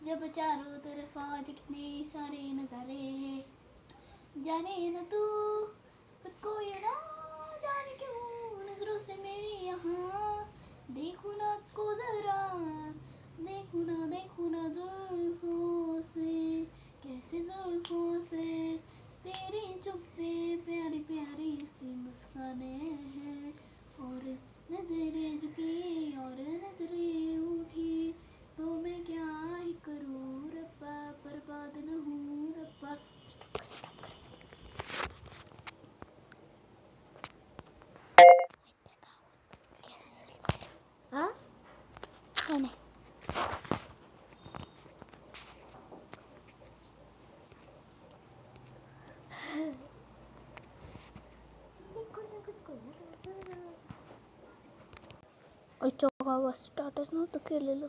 जब चारों तरफ आज कितने सारे नजारे हैं, जाने न तू खुद को ये ना जाने क्यों नजरों से मेरी यहाँ देखूं ना को जरा, देखूं ना जुल्फों से, कैसे जुल्फों से तेरी चुपते प्यारी प्यारी सी मुस्काने हैं, और नजरें झुकी और नजरें उठी तो मैं क्या ही करूँ रब्बा, बर्बाद न हूँ रब्बा। हाँ कौन है? आवाज स्टार्टच नव्हतं केलेलं.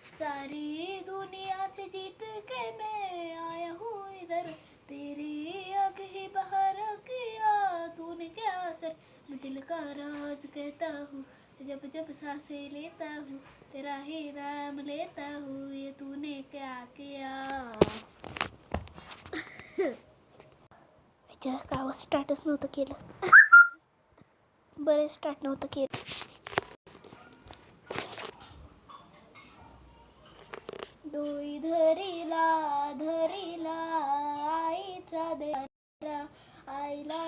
सारी दुनिया से जीत के मैं आया हूँ इधर, तेरी आग ही बहार किया तूने क्या असर, मैं दिल का राज कहता हूँ जब जब सांसें लेता हूँ, तेरा ही नाम लेता हूँ, ये तूने क्या किया. आवाज स्टार्टच नव्हतं केलं. बरं स्टार्ट नव्हतं केलं. डोई धरीला आईचा देरा, आईला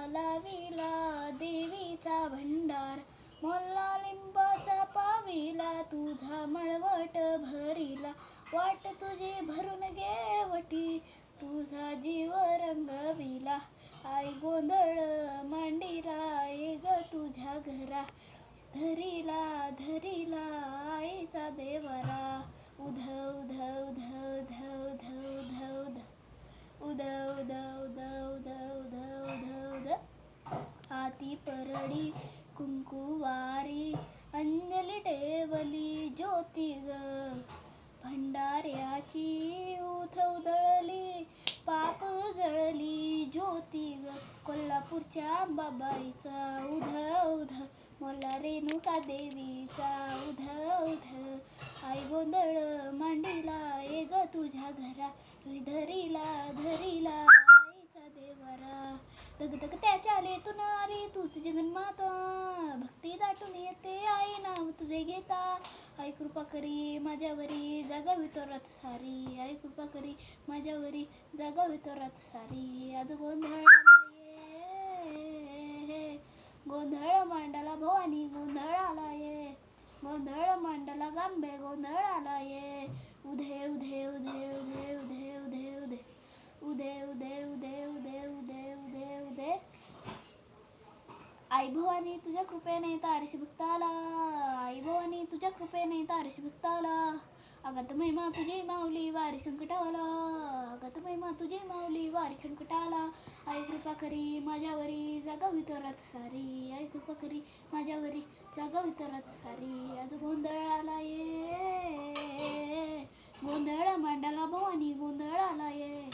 लाविला देवीचा भंडार, मोल्ला लिंबाचा पाविला तुझा मळवट भरिला, वाट तुझी भरून गेवटी तुझा जीव रंगविला, आई गोंधळ मांडीला ये ग तुझ्या घरा, धरीला आईचा देवरा, उध उध उध उध उध उध उध उध उध उध उध उध उध उध. हाती परडी कुंकुवारी अंजली ठेवली ज्योती ग, भंडाऱ्याची उथ उधळली पाप जळली ज्योती ग, कोल्हापूरच्या अंबाबाईचा उध उध, मोला रेणुका देवीचा उध उध, आई गोंधळ मांडीला ये ग तुझ्या घरा, धरीला आईचा देवरा, दगदग त्याच्या लेतून आली तुझ जगन्माता, भक्ती दाटून येते आई नाव तुझे घेता, आई कृपा करी माझ्यावरी जागावी तोरात सारी, आई कृपा करी माझ्यावरी जागावी तोरात सारी, आज गोंधळ मांडला भवानी गोंधळाला ये, गोंधळ मांडला गांबे गोंधळाला ये, उधे उधे उधे उधे उधे उधे उधे उधे उधे उधे उधे उधे उधे उधे. आई भवानी तुझ्या कृपेने तारशी भक्ताला, आई भवानी तुझ्या कृपेने तारशी भक्ताला, अगत महिमा तुझी माऊली वारी संकटाला, अगत महिमा तुझी माऊली वारी संकटाला, आई कृपा करी माझ्यावरी जागावी तोरात सारी, आई कृपा करी माझ्यावरी जागावी तोरात सारी, आज गोंधळाला ये, गोंधळ मांडला भवानी गोंधळाला ये,